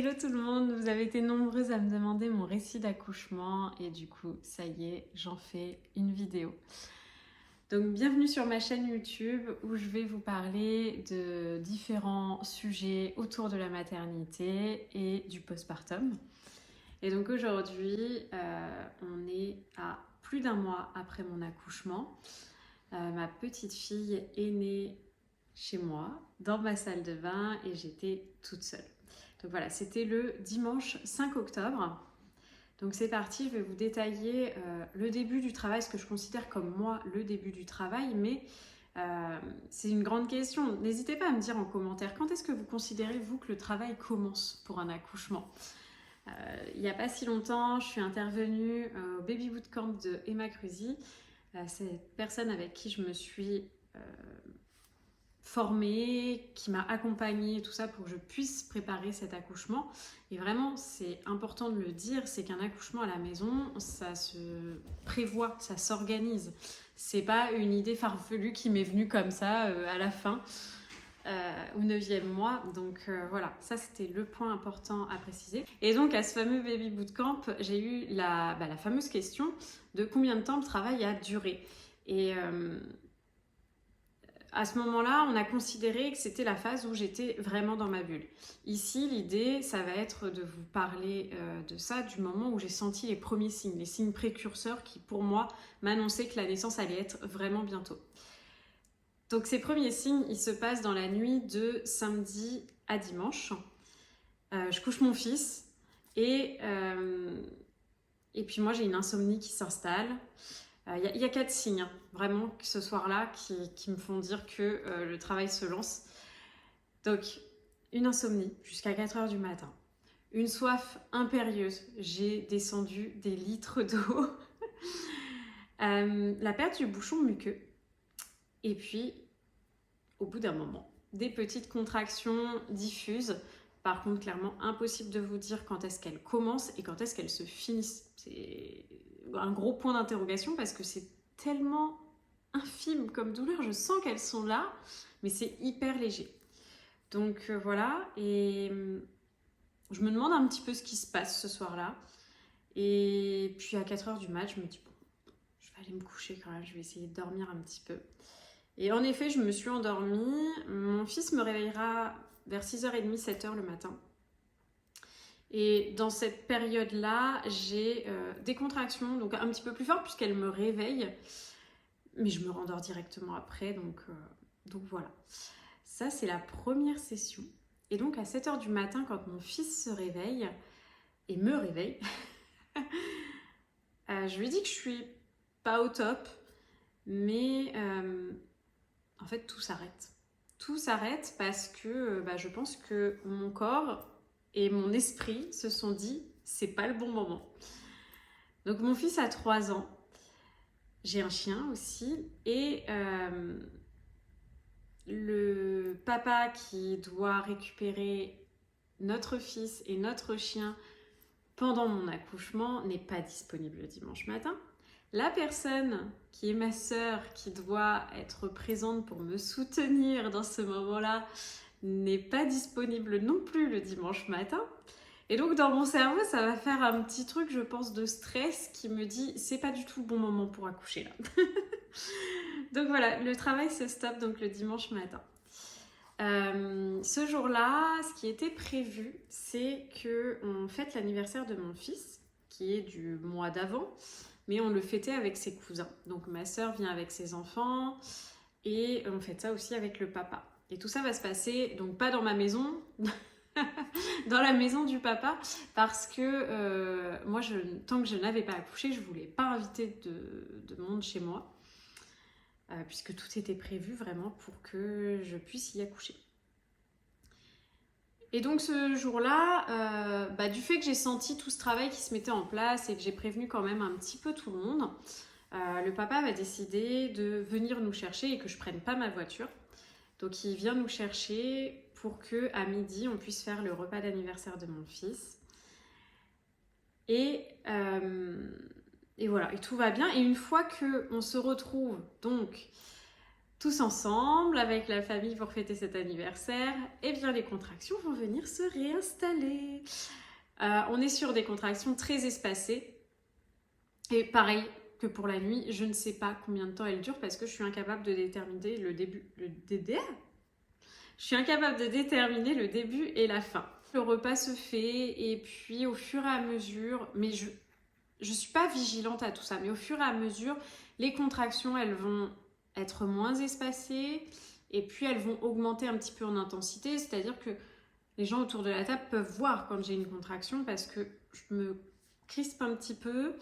Hello tout le monde, vous avez été nombreuses à me demander mon récit d'accouchement et du coup, ça y est, j'en fais une vidéo. Donc bienvenue sur ma chaîne YouTube où je vais vous parler de différents sujets autour de la maternité et du postpartum. Et donc aujourd'hui, on est à plus d'un mois après mon accouchement. Ma petite fille est née chez moi, dans ma salle de bain, et j'étais toute seule. Donc voilà, c'était le dimanche 5 octobre. Donc c'est parti, je vais vous détailler le début du travail, ce que je considère comme moi le début du travail, mais c'est une grande question. N'hésitez pas à me dire en commentaire, quand est-ce que vous considérez, vous, que le travail commence pour un accouchement ? Il n'y a pas si longtemps, je suis intervenue au Baby Bootcamp de Emma Cruzy, cette personne avec qui je me suis formée, qui m'a accompagnée, tout ça pour que je puisse préparer cet accouchement. Et vraiment, c'est important de le dire, c'est qu'un accouchement à la maison, ça se prévoit, ça s'organise. C'est pas une idée farfelue qui m'est venue comme ça à la fin, au 9e mois. Donc voilà, ça c'était le point important à préciser. Et donc à ce fameux Baby Bootcamp, j'ai eu la fameuse question de combien de temps le travail a duré. Et à ce moment-là, on a considéré que c'était la phase où j'étais vraiment dans ma bulle. Ici, l'idée, ça va être de vous parler de ça du moment où j'ai senti les premiers signes, les signes précurseurs qui, pour moi, m'annonçaient que la naissance allait être vraiment bientôt. Donc ces premiers signes, ils se passent dans la nuit de samedi à dimanche. Je couche mon fils et puis moi, j'ai une insomnie qui s'installe. Il y a 4 signes, hein, vraiment, ce soir-là, qui me font dire que le travail se lance. Donc, une insomnie jusqu'à 4 heures du matin. Une soif impérieuse. J'ai descendu des litres d'eau. La perte du bouchon muqueux. Et puis, au bout d'un moment, des petites contractions diffuses. Par contre, clairement, impossible de vous dire quand est-ce qu'elles commencent et quand est-ce qu'elles se finissent. C'est un gros point d'interrogation parce que c'est tellement infime comme douleur. Je sens qu'elles sont là, mais c'est hyper léger. Donc voilà, et je me demande un petit peu ce qui se passe ce soir-là. Et puis à 4 heures du mat, je me dis, bon, je vais aller me coucher quand même, je vais essayer de dormir un petit peu. Et en effet, je me suis endormie. Mon fils me réveillera vers 6h30, 7h le matin. Et dans cette période-là, j'ai des contractions, donc un petit peu plus fortes puisqu'elles me réveillent. Mais je me rendors directement après, donc voilà. Ça, c'est la première session. Et donc à 7h du matin, quand mon fils se réveille, et me réveille, je lui dis que je suis pas au top, mais en fait, tout s'arrête. Tout s'arrête parce que je pense que mon corps et mon esprit se sont dit c'est pas le bon moment. Donc mon fils a 3 ans, j'ai un chien aussi, et le papa qui doit récupérer notre fils et notre chien pendant mon accouchement n'est pas disponible le dimanche matin. La personne qui est ma sœur, qui doit être présente pour me soutenir dans ce moment-là, n'est pas disponible non plus le dimanche matin. Et donc dans mon cerveau, ça va faire un petit truc, je pense, de stress qui me dit c'est pas du tout le bon moment pour accoucher là. Donc voilà, le travail se stoppe donc le dimanche matin. Ce jour-là, ce qui était prévu, c'est qu'on fête l'anniversaire de mon fils, qui est du mois d'avant, mais on le fêtait avec ses cousins. Donc ma sœur vient avec ses enfants et on fête ça aussi avec le papa. Et tout ça va se passer, donc pas dans ma maison, dans la maison du papa, parce que moi, tant que je n'avais pas accouché, je ne voulais pas inviter de monde chez moi. Puisque tout était prévu vraiment pour que je puisse y accoucher. Et donc ce jour-là, du fait que j'ai senti tout ce travail qui se mettait en place et que j'ai prévenu quand même un petit peu tout le monde, le papa va décider de venir nous chercher et que je prenne pas ma voiture. Donc il vient nous chercher pour qu'à midi, on puisse faire le repas d'anniversaire de mon fils. Et voilà, et tout va bien. Et une fois qu'on se retrouve donc tous ensemble avec la famille pour fêter cet anniversaire, et bien les contractions vont venir se réinstaller. On est sur des contractions très espacées. Et pareil que pour la nuit, je ne sais pas combien de temps elles durent parce que je suis incapable de déterminer le début. Je suis incapable de déterminer le début et la fin. Le repas se fait et puis au fur et à mesure, mais je suis pas vigilante à tout ça, mais au fur et à mesure, les contractions, elles vont être moins espacées et puis elles vont augmenter un petit peu en intensité, c'est-à-dire que les gens autour de la table peuvent voir quand j'ai une contraction parce que je me crispe un petit peu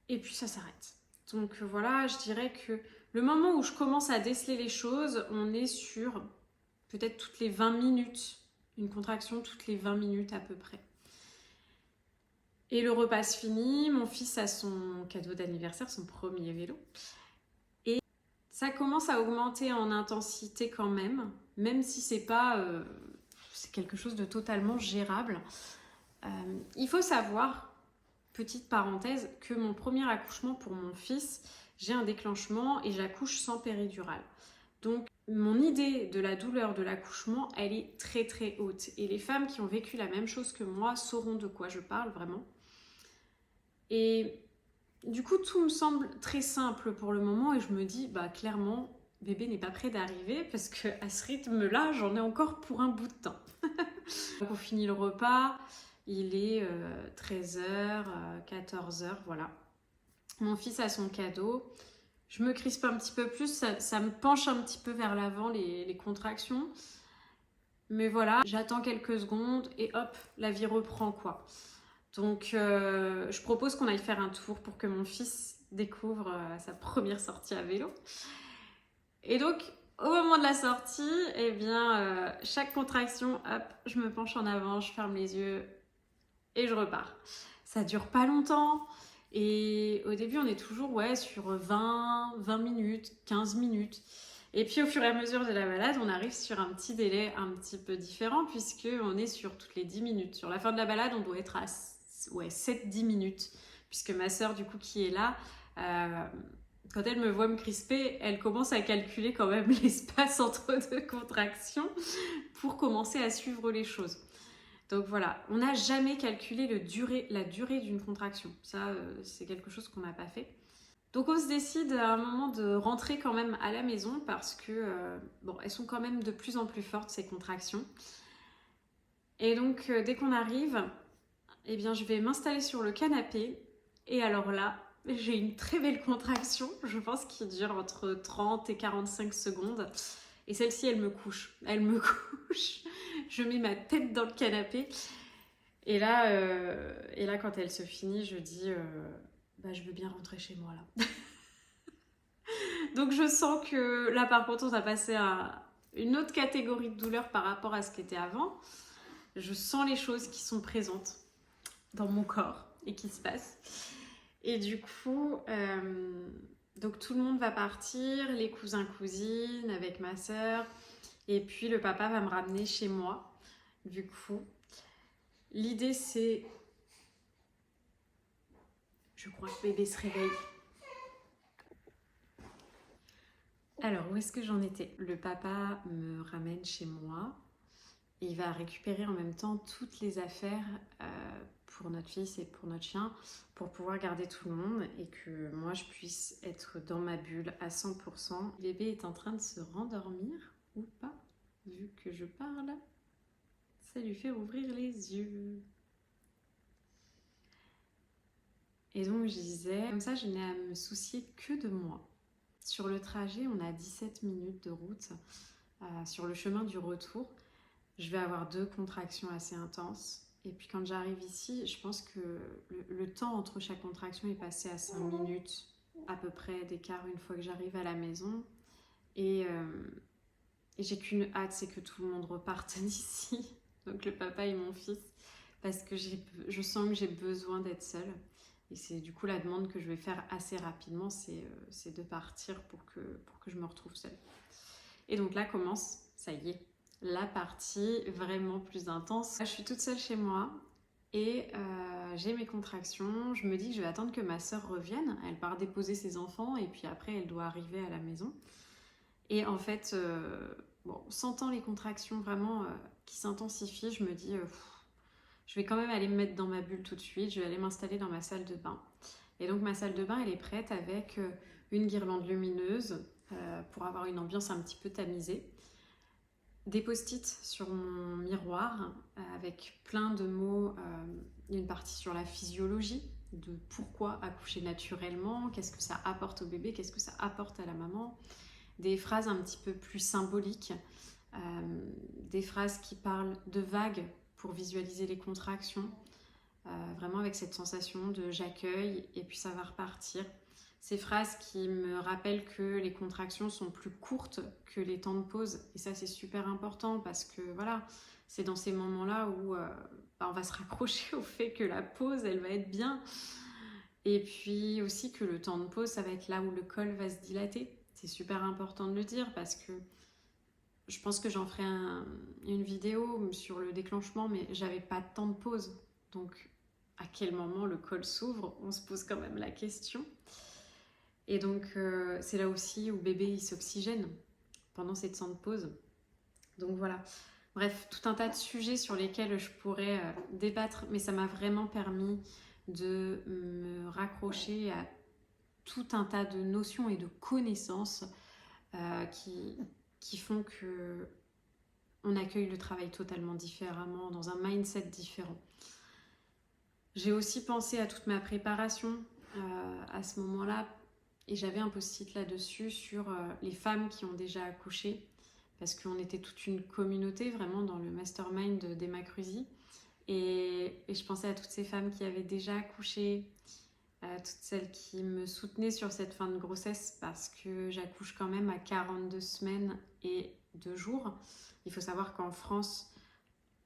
et puis ça s'arrête. Donc voilà, je dirais que le moment où je commence à déceler les choses, on est sur peut-être toutes les 20 minutes, une contraction toutes les 20 minutes à peu près. Et le repas se finit, mon fils a son cadeau d'anniversaire, son premier vélo. Et ça commence à augmenter en intensité quand même si c'est pas... c'est quelque chose de totalement gérable. Il faut savoir, petite parenthèse, que mon premier accouchement pour mon fils, j'ai un déclenchement et j'accouche sans péridurale. Donc mon idée de la douleur de l'accouchement, elle est très très haute. Et les femmes qui ont vécu la même chose que moi sauront de quoi je parle vraiment. Et du coup, tout me semble très simple pour le moment et je me dis, bah clairement, bébé n'est pas prêt d'arriver parce qu'à ce rythme-là, j'en ai encore pour un bout de temps. Donc on finit le repas, il est 13h, 14h, voilà. Mon fils a son cadeau. Je me crispe un petit peu plus, ça me penche un petit peu vers l'avant les contractions. Mais voilà, j'attends quelques secondes et hop, la vie reprend quoi. Donc je propose qu'on aille faire un tour pour que mon fils découvre sa première sortie à vélo. Et donc au moment de la sortie, eh bien, chaque contraction, hop, je me penche en avant, je ferme les yeux et je repars. Ça dure pas longtemps. Et au début, on est toujours sur 20 minutes, 15 minutes. Et puis au fur et à mesure de la balade, on arrive sur un petit délai un petit peu différent puisqu'on est sur toutes les 10 minutes. Sur la fin de la balade, on doit être à 7-10 minutes. Puisque ma sœur, du coup, qui est là, quand elle me voit me crisper, elle commence à calculer quand même l'espace entre deux contractions pour commencer à suivre les choses. Donc voilà, on n'a jamais calculé la durée d'une contraction. Ça, c'est quelque chose qu'on n'a pas fait. Donc on se décide à un moment de rentrer quand même à la maison parce que, elles sont quand même de plus en plus fortes ces contractions. Et donc dès qu'on arrive, eh bien je vais m'installer sur le canapé. Et alors là, j'ai une très belle contraction, je pense qui dure entre 30 et 45 secondes. Et celle-ci, elle me couche. Elle me couche. Je mets ma tête dans le canapé. Et là, quand elle se finit, je dis je veux bien rentrer chez moi là. Donc je sens que là, par contre, on a passé à une autre catégorie de douleur par rapport à ce qu'était avant. Je sens les choses qui sont présentes dans mon corps et qui se passent. Et du coup, donc tout le monde va partir, les cousins, cousines, avec ma sœur. Et puis le papa va me ramener chez moi. Du coup, l'idée c'est... Je crois que bébé se réveille. Alors, où est-ce que j'en étais? Le papa me ramène chez moi. Et il va récupérer en même temps toutes les affaires pour notre fils et pour notre chien pour pouvoir garder tout le monde et que moi je puisse être dans ma bulle à 100%. Bébé est en train de se rendormir ou pas? Vu que je parle, ça lui fait ouvrir les yeux. Et donc je disais, comme ça je n'ai à me soucier que de moi. Sur le trajet, on a 17 minutes de route. Sur le chemin du retour, je vais avoir 2 contractions assez intenses. Et puis quand j'arrive ici, je pense que le temps entre chaque contraction est passé à 5 minutes à peu près d'écart une fois que j'arrive à la maison. Et j'ai qu'une hâte, c'est que tout le monde reparte d'ici. Donc le papa et mon fils. Parce que je sens que j'ai besoin d'être seule. Et c'est du coup la demande que je vais faire assez rapidement, c'est de partir pour que je me retrouve seule. Et donc là commence, ça y est, la partie vraiment plus intense. Je suis toute seule chez moi et j'ai mes contractions. Je me dis que je vais attendre que ma sœur revienne. Elle part déposer ses enfants et puis après elle doit arriver à la maison. Et en fait, bon, sentant les contractions vraiment qui s'intensifient, je me dis, je vais quand même aller me mettre dans ma bulle tout de suite, je vais aller m'installer dans ma salle de bain. Et donc ma salle de bain, elle est prête avec une guirlande lumineuse pour avoir une ambiance un petit peu tamisée. Des post-it sur mon miroir avec plein de mots. Il y a une partie sur la physiologie, de pourquoi accoucher naturellement, qu'est-ce que ça apporte au bébé, qu'est-ce que ça apporte à la maman. Des phrases un petit peu plus symboliques, des phrases qui parlent de vagues pour visualiser les contractions, vraiment avec cette sensation de j'accueille et puis ça va repartir. Ces phrases qui me rappellent que les contractions sont plus courtes que les temps de pause. Et ça, c'est super important parce que voilà, c'est dans ces moments-là où on va se raccrocher au fait que la pause, elle va être bien. Et puis aussi que le temps de pause, ça va être là où le col va se dilater. C'est super important de le dire parce que je pense que j'en ferai une vidéo sur le déclenchement, mais j'avais pas de temps de pause. Donc, à quel moment le col s'ouvre? On se pose quand même la question. Et donc, c'est là aussi où bébé il s'oxygène pendant ces temps de pause. Donc voilà. Bref, tout un tas de sujets sur lesquels je pourrais débattre, mais ça m'a vraiment permis de me raccrocher à tout un tas de notions et de connaissances qui font que on accueille le travail totalement différemment, dans un mindset différent. J'ai aussi pensé à toute ma préparation à ce moment-là, et j'avais un post-it là-dessus sur les femmes qui ont déjà accouché, parce qu'on était toute une communauté vraiment dans le mastermind d'Emma Cruzy, et je pensais à toutes ces femmes qui avaient déjà accouché, à toutes celles qui me soutenaient sur cette fin de grossesse, parce que j'accouche quand même à 42 semaines et 2 jours. Il faut savoir qu'en France,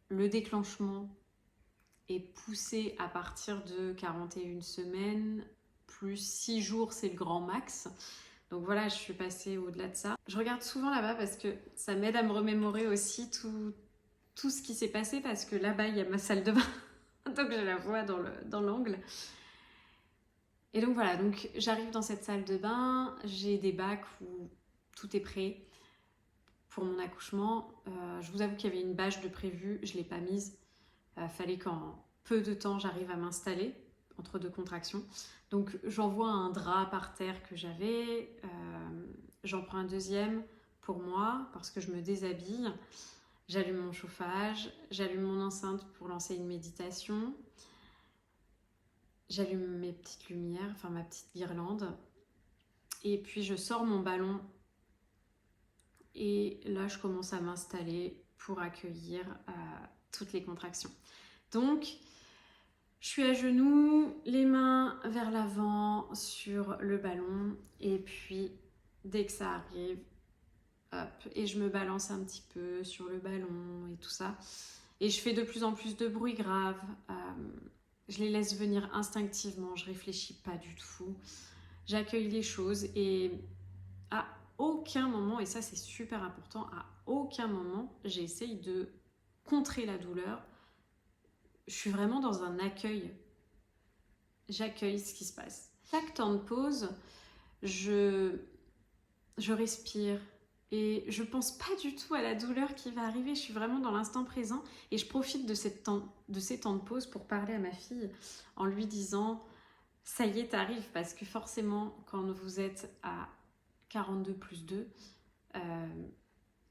le déclenchement est poussé à partir de 41 semaines, plus 6 jours, c'est le grand max. Donc voilà, je suis passée au-delà de ça. Je regarde souvent là-bas parce que ça m'aide à me remémorer aussi tout ce qui s'est passé, parce que là-bas, il y a ma salle de bain. Donc je la vois dans l'angle. Et donc voilà, donc j'arrive dans cette salle de bain, j'ai des bacs où tout est prêt pour mon accouchement. Je vous avoue qu'il y avait une bâche de prévu, je ne l'ai pas mise. Fallait qu'en peu de temps j'arrive à m'installer entre 2 contractions. Donc j'envoie un drap par terre que j'avais, j'en prends un deuxième pour moi parce que je me déshabille. J'allume mon chauffage, j'allume mon enceinte pour lancer une méditation. J'allume mes petites lumières, enfin ma petite guirlande. Et puis je sors mon ballon. Et là, je commence à m'installer pour accueillir toutes les contractions. Donc, je suis à genoux, les mains vers l'avant sur le ballon. Et puis, dès que ça arrive, hop, et je me balance un petit peu sur le ballon et tout ça. Et je fais de plus en plus de bruit grave. Je les laisse venir instinctivement, je réfléchis pas du tout. J'accueille les choses et à aucun moment, et ça c'est super important, à aucun moment j'essaye de contrer la douleur. Je suis vraiment dans un accueil. J'accueille ce qui se passe. Chaque temps de pause, je respire et je pense pas du tout à la douleur qui va arriver. Je suis vraiment dans l'instant présent et je profite de ces temps de pause pour parler à ma fille en lui disant ça y est, t'arrives, parce que forcément quand vous êtes à 42 plus 2,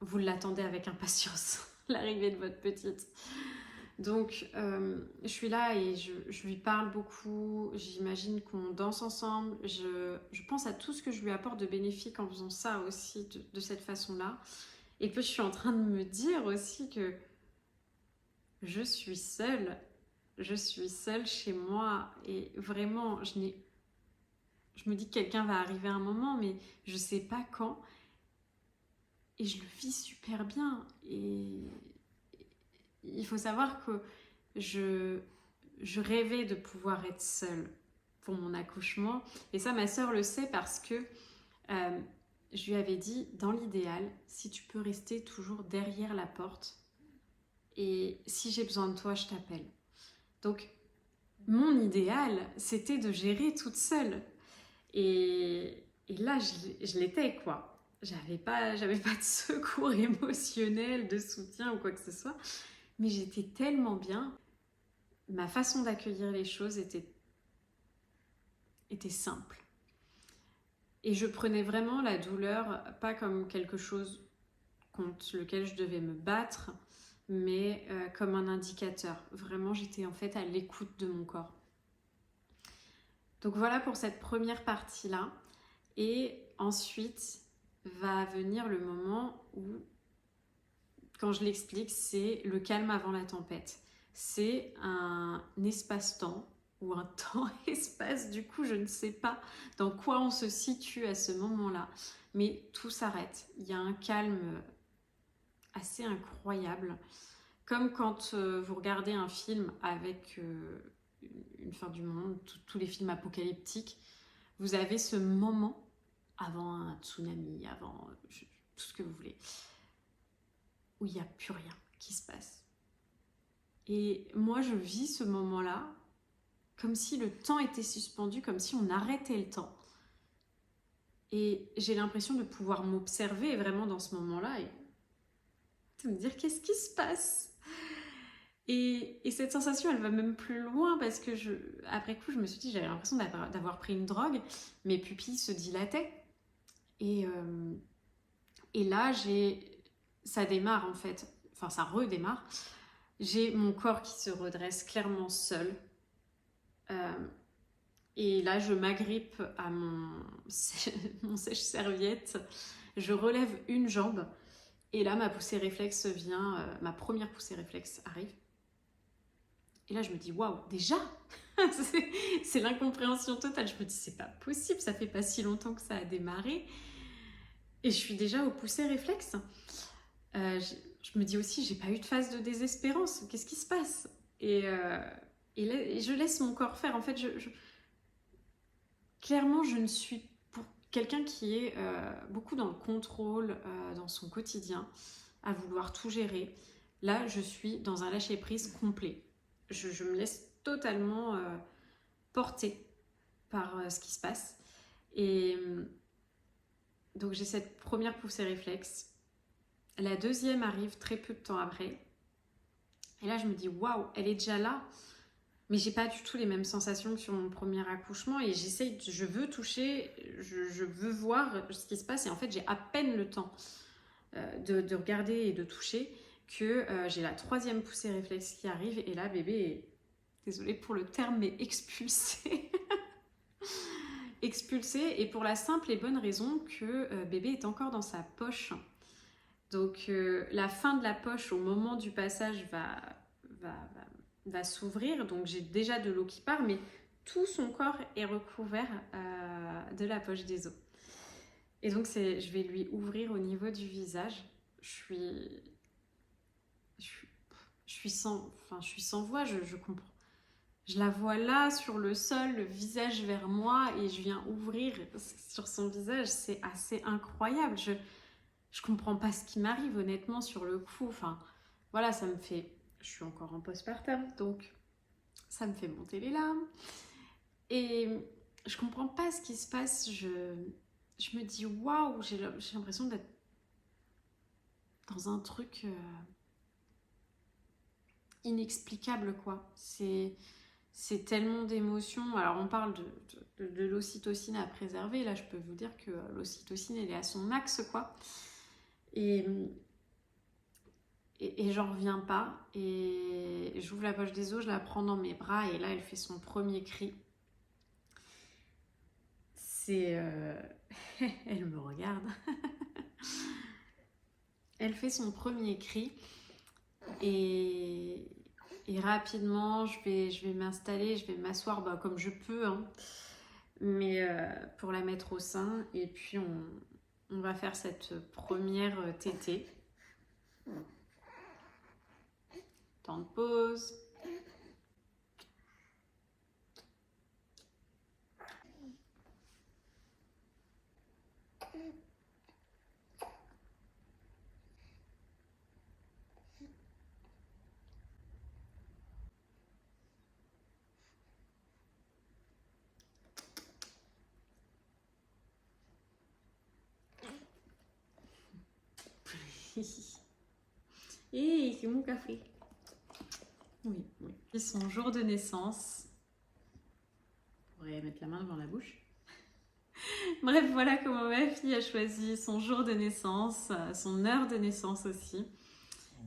vous l'attendez avec impatience, l'arrivée de votre petite. Donc, je suis là et je lui parle beaucoup. J'imagine qu'on danse ensemble. Je pense à tout ce que je lui apporte de bénéfique en faisant ça aussi, de cette façon-là. Et puis, je suis en train de me dire aussi que je suis seule. Je suis seule chez moi. Et vraiment, je me dis que quelqu'un va arriver à un moment, mais je ne sais pas quand. Et je le vis super bien. Et il faut savoir que je rêvais de pouvoir être seule pour mon accouchement. Et ça, ma sœur le sait parce que je lui avais dit, dans l'idéal, si tu peux rester toujours derrière la porte, et si j'ai besoin de toi, je t'appelle. Donc, mon idéal, c'était de gérer toute seule. Et là, je l'étais, quoi. j'avais pas de secours émotionnel, de soutien ou quoi que ce soit, mais j'étais tellement bien. Ma façon d'accueillir les choses était simple. Et je prenais vraiment la douleur, pas comme quelque chose contre lequel je devais me battre, mais comme un indicateur. Vraiment, j'étais en fait à l'écoute de mon corps. Donc voilà pour cette première partie-là. Et ensuite va venir le moment où, quand je l'explique, c'est le calme avant la tempête. C'est un espace-temps ou un temps-espace, du coup je ne sais pas dans quoi on se situe à ce moment-là, mais tout s'arrête. Il y a un calme assez incroyable, comme quand vous regardez un film avec une fin du monde, tous les films apocalyptiques, vous avez ce moment avant un tsunami, avant tout ce que vous voulez, où il n'y a plus rien qui se passe. Et moi, je vis ce moment-là comme si le temps était suspendu, comme si on arrêtait le temps. Et j'ai l'impression de pouvoir m'observer vraiment dans ce moment-là et de me dire qu'est-ce qui se passe. Et cette sensation, elle va même plus loin parce que après coup, je me suis dit, j'avais l'impression d'avoir pris une drogue, mes pupilles se dilataient. Et là, ça démarre en fait, enfin ça redémarre. J'ai mon corps qui se redresse clairement seul. Et là, je m'agrippe à mon sèche-serviette. Je relève une jambe. Et là, ma poussée réflexe vient, ma première poussée réflexe arrive. Et là, je me dis, waouh, déjà c'est l'incompréhension totale. Je me dis, c'est pas possible, ça fait pas si longtemps que ça a démarré. Et je suis déjà aux poussées réflexes. Je me dis aussi, j'ai pas eu de phase de désespérance. Qu'est-ce qui se passe? Et là, je laisse mon corps faire. En fait, clairement, je ne suis pour quelqu'un qui est beaucoup dans le contrôle dans son quotidien, à vouloir tout gérer. Là, je suis dans un lâcher-prise complet. Je me laisse totalement porter par ce qui se passe. Et donc, j'ai cette première poussée réflexe. La deuxième arrive très peu de temps après. Et là, je me dis, waouh, elle est déjà là. Mais j'ai pas du tout les mêmes sensations que sur mon premier accouchement. Et je veux toucher, je veux voir ce qui se passe. Et en fait, j'ai à peine le temps de regarder et de toucher que j'ai la troisième poussée réflexe qui arrive. Et là, bébé est, désolée pour le terme, mais expulsé. Expulsé. Et pour la simple et bonne raison que bébé est encore dans sa poche. Donc la fin de la poche au moment du passage va s'ouvrir, donc j'ai déjà de l'eau qui part, mais tout son corps est recouvert de la poche des os. Et donc je vais lui ouvrir au niveau du visage. Je suis sans voix, je comprends. Je la vois là sur le sol, le visage vers moi, et je viens ouvrir sur son visage. C'est assez incroyable. Je comprends pas ce qui m'arrive honnêtement sur le coup. Enfin, voilà, ça me fait... Je suis encore en postpartum, donc ça me fait monter les larmes. Et je comprends pas ce qui se passe. Je me dis, waouh, j'ai l'impression d'être dans un truc inexplicable, quoi. C'est tellement d'émotions. Alors, on parle de l'ocytocine à préserver. Là, je peux vous dire que l'ocytocine, elle est à son max, quoi. Et j'en reviens pas. Et j'ouvre la poche des os, je la prends dans mes bras. Et là, elle fait son premier cri. Elle me regarde. Elle fait son premier cri. Et rapidement, je vais m'installer, je vais m'asseoir comme je peux. Hein. Mais pour la mettre au sein. Et puis, on va faire cette première tétée. Temps de pause. Et c'est mon café. Oui, oui. Et son jour de naissance. On pourrait mettre la main devant la bouche. Bref, voilà comment ma fille a choisi son jour de naissance, son heure de naissance aussi.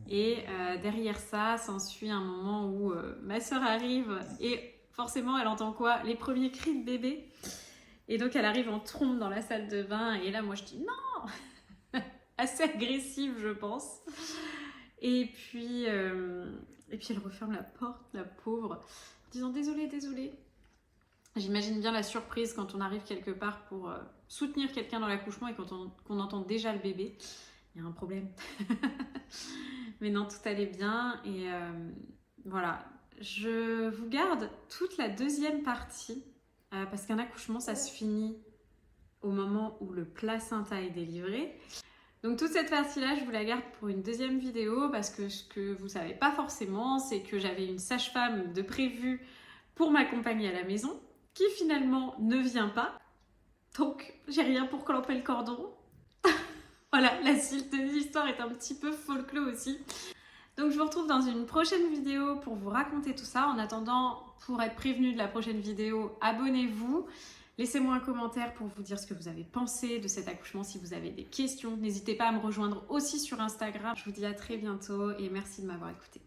Et derrière ça, s'ensuit un moment où ma soeur arrive et forcément, elle entend quoi? Les premiers cris de bébé. Et donc, elle arrive en trompe dans la salle de bain. Et là, moi, je dis non! Assez agressive, je pense. Et puis elle referme la porte, la pauvre, en disant désolée, désolée. J'imagine bien la surprise quand on arrive quelque part pour soutenir quelqu'un dans l'accouchement et qu'on entend déjà le bébé. Il y a un problème. Mais non, tout allait bien. Et voilà, je vous garde toute la deuxième partie parce qu'un accouchement, ça se finit au moment où le placenta est délivré. Donc toute cette partie-là, je vous la garde pour une deuxième vidéo parce que ce que vous savez pas forcément, c'est que j'avais une sage-femme de prévu pour m'accompagner à la maison qui finalement ne vient pas. Donc j'ai rien pour clamper le cordon. Voilà, la suite de l'histoire est un petit peu folklore aussi. Donc je vous retrouve dans une prochaine vidéo pour vous raconter tout ça. En attendant, pour être prévenu de la prochaine vidéo, abonnez-vous. Laissez-moi un commentaire pour vous dire ce que vous avez pensé de cet accouchement. Si vous avez des questions, n'hésitez pas à me rejoindre aussi sur Instagram. Je vous dis à très bientôt et merci de m'avoir écouté.